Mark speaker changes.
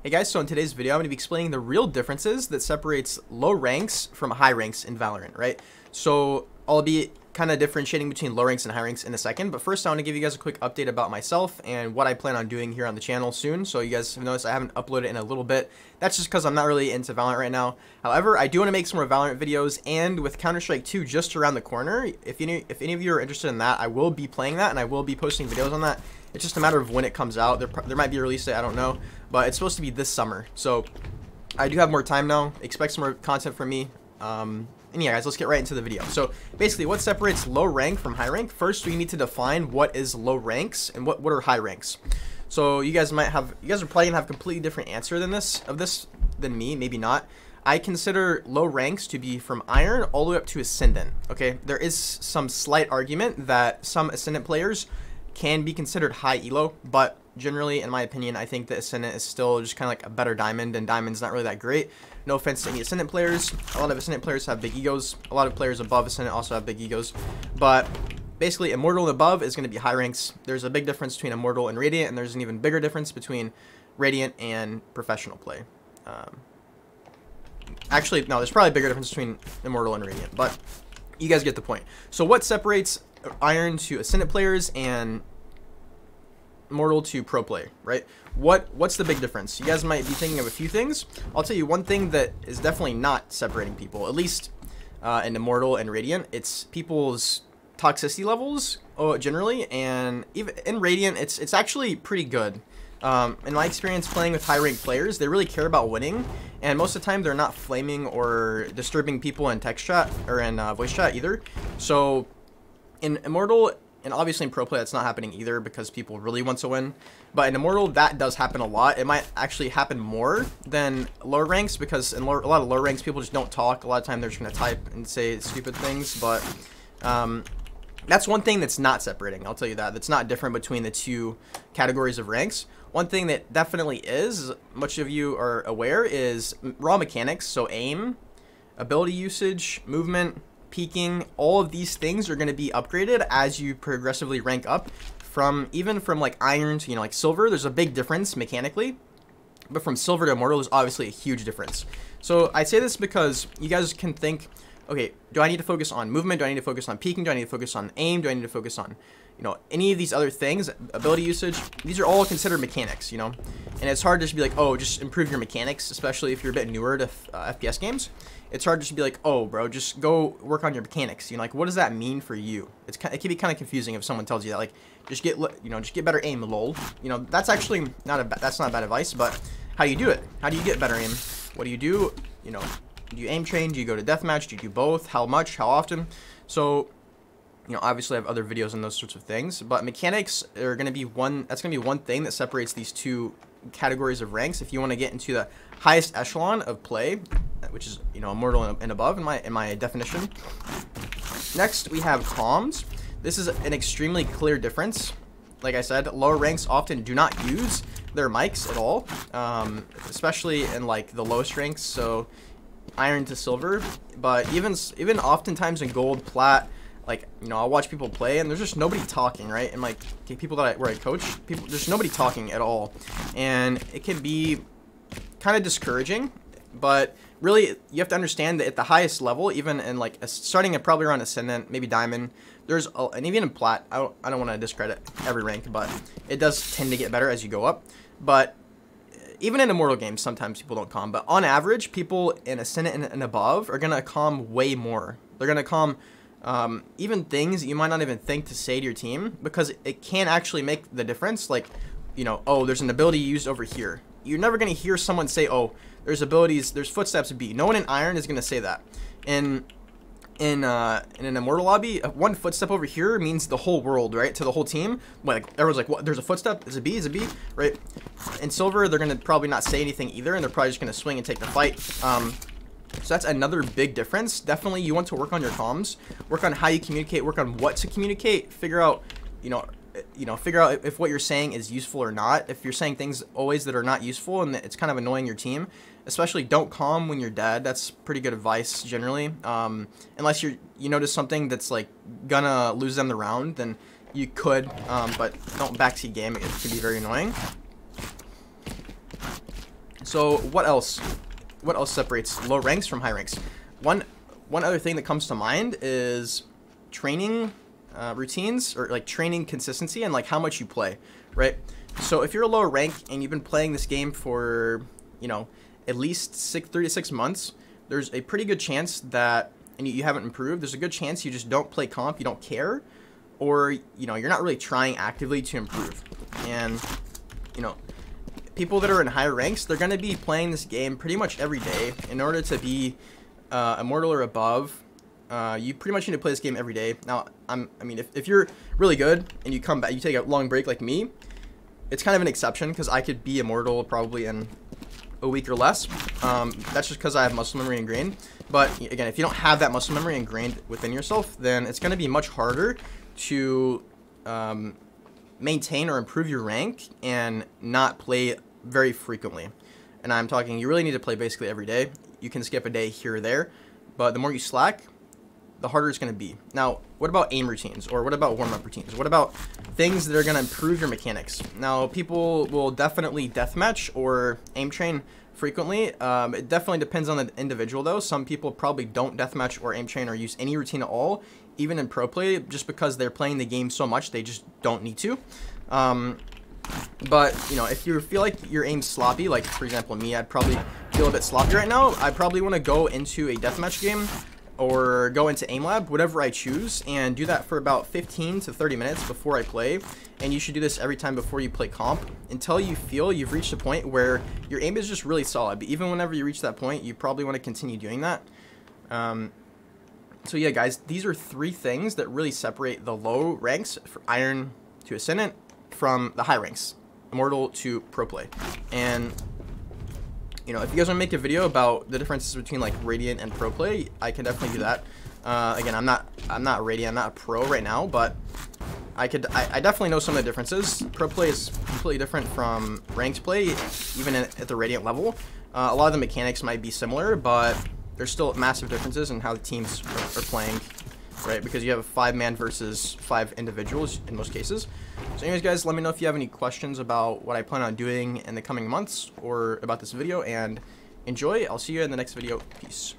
Speaker 1: Hey guys, so in today's video, I'm going to be explaining the real differences that separates low ranks from high ranks in Valorant, right? So I'll be kind of differentiating between low ranks and high ranks in a second, but first I want to give you guys a quick update about myself and what I plan on doing here on the channel soon. So you guys have noticed I haven't uploaded in a little bit. That's just because I'm not really into Valorant right now. However, I do want to make some more Valorant videos, and with Counter-Strike 2 just around the corner, if any of you are interested in that, I will be playing that and I will be posting videos on that. It's just a matter of when it comes out. There might be a release date, I don't know, but it's supposed to be this summer. So I do have more time now. Expect some more content from me. And yeah, guys, let's get right into the video. So basically, what separates low rank from high rank? First, we need to define what is low ranks and what are high ranks. So you guys are probably gonna have a completely different answer than me, maybe not. I consider low ranks to be from Iron all the way up to Ascendant. Okay, there is some slight argument that some Ascendant players can be considered high elo, but generally, in my opinion, I think that Ascendant is still just kind of like a better Diamond, and Diamond's not really that great. No offense to any Ascendant players. A lot of Ascendant players have big egos. A lot of players above Ascendant also have big egos. But basically, Immortal and above is going to be high ranks. There's a big difference between Immortal and Radiant, and there's an even bigger difference between Radiant and Professional play. Actually, no, there's probably a bigger difference between Immortal and Radiant, but you guys get the point. So what separates Iron to Ascendant players and Immortal to pro play, right? What's the big difference? You guys might be thinking of a few things. I'll tell you one thing that is definitely not separating people, at least in Immortal and Radiant. It's people's toxicity levels generally, and even in Radiant, it's actually pretty good. In my experience playing with high rank players, they really care about winning, and most of the time they're not flaming or disturbing people in text chat or in voice chat either. So in Immortal, and obviously in pro play that's not happening either because people really want to win, but in Immortal that does happen a lot. It might actually happen more than lower ranks because in a lot of lower ranks people just don't talk. A lot of time they're just going to type and say stupid things, but that's one thing that's not separating, I'll tell you that. That's not different between the two categories of ranks. One thing that definitely is, much of you are aware, is raw mechanics. So aim, ability usage, movement, peaking, all of these things are going to be upgraded as you progressively rank up even from like Iron to, like Silver. There's a big difference mechanically, but from Silver to Immortal is obviously a huge difference. So I say this because you guys can think, okay, do I need to focus on movement? Do I need to focus on peaking? Do I need to focus on aim? Do I need to focus on, any of these other things, ability usage? These are all considered mechanics, and it's hard to just be like, oh, just improve your mechanics, especially if you're a bit newer to FPS games. It's hard just to be like, oh, bro, just go work on your mechanics. Like, what does that mean for you? It can be kind of confusing if someone tells you that, like, just get better aim, lol. That's actually that's not bad advice, but how do you do it? How do you get better aim? What do you do? Do you aim train? Do you go to deathmatch? Do you do both? How much? How often? So, obviously I have other videos on those sorts of things, but mechanics are going to be one thing that separates these two categories of ranks. If you want to get into the highest echelon of play, which is, Immortal and above in my definition. Next, we have comms. This is an extremely clear difference. Like I said, lower ranks often do not use their mics at all, especially in like the lowest ranks, so Iron to Silver. But even oftentimes in Gold, Plat, like, I'll watch people play and there's just nobody talking, right? And like people where I coach, there's nobody talking at all, and it can be kind of discouraging. But really, you have to understand that at the highest level, even in like starting at probably around Ascendant, maybe Diamond, and even in Plat, I don't want to discredit every rank, but it does tend to get better as you go up. But even in Immortal games, sometimes people don't calm, but on average, people in Ascendant and above are gonna calm way more. They're gonna calm even things that you might not even think to say to your team, because it can actually make the difference. Like, oh, there's an ability used over here. You're never going to hear someone say, oh, there's footsteps B. No one in Iron is going to say that. In an Immortal lobby, one footstep over here means the whole world, right? To the whole team. Like, everyone's like, what? There's a footstep? Is it B? Is it B? Right? In Silver, they're going to probably not say anything either, and they're probably just going to swing and take the fight. So that's another big difference. Definitely, you want to work on your comms, work on how you communicate, work on what to communicate, figure out, figure out if what you're saying is useful or not. If you're saying things always that are not useful and it's kind of annoying your team, especially don't calm when you're dead. That's pretty good advice generally. Unless you notice something that's like gonna lose them the round, then you could, but don't backseat game. It can be very annoying. So what else? What else separates low ranks from high ranks? One other thing that comes to mind is training routines, or like training consistency, and like how much you play, right? So if you're a lower rank and you've been playing this game for, you know, at least 3 to 6 months, there's a pretty good chance that, and you haven't improved, there's a good chance you just don't play comp, you don't care, or, you know, you're not really trying actively to improve. And, you know, people that are in higher ranks, they're going to be playing this game pretty much every day. In order to be immortal or above, you pretty much need to play this game every day. Now, I mean, if you're really good and you come back, you take a long break like me, it's kind of an exception, because I could be immortal probably in a week or less. That's just because I have muscle memory ingrained. But again, if you don't have that muscle memory ingrained within yourself, then it's going to be much harder to maintain or improve your rank and not play very frequently. And I'm talking, you really need to play basically every day. You can skip a day here or there, but the more you slack, the harder it's going to be. Now, what about aim routines, or what about warm-up routines? What about things that are going to improve your mechanics? Now, people will definitely deathmatch or aim train frequently. It definitely depends on the individual, though. Some people probably don't deathmatch or aim train or use any routine at all, even in pro play, just because they're playing the game so much they just don't need to. But, you know, if you feel like your aim's sloppy, like, for example, me, I'd probably feel a bit sloppy right now. I probably want to go into a deathmatch game or go into aim lab, whatever I choose, and do that for about 15 to 30 minutes before I play. And you should do this every time before you play comp, until you feel you've reached a point where your aim is just really solid. But even whenever you reach that point, you probably want to continue doing that. So yeah, guys, these are 3 things that really separate the low ranks, for Iron to Ascendant, from the high ranks, Immortal to Pro Play. And, you know, if you guys want to make a video about the differences between like Radiant and Pro Play, I can definitely do that. Again, I'm not Radiant, I'm not a pro right now, but I definitely know some of the differences. Pro Play is completely different from ranked play, even at the Radiant level. A lot of the mechanics might be similar, but there's still massive differences in how the teams are playing, right? Because you have a 5-man versus 5 individuals in most cases. So anyways, guys, let me know if you have any questions about what I plan on doing in the coming months or about this video, and enjoy. I'll see you in the next video. Peace.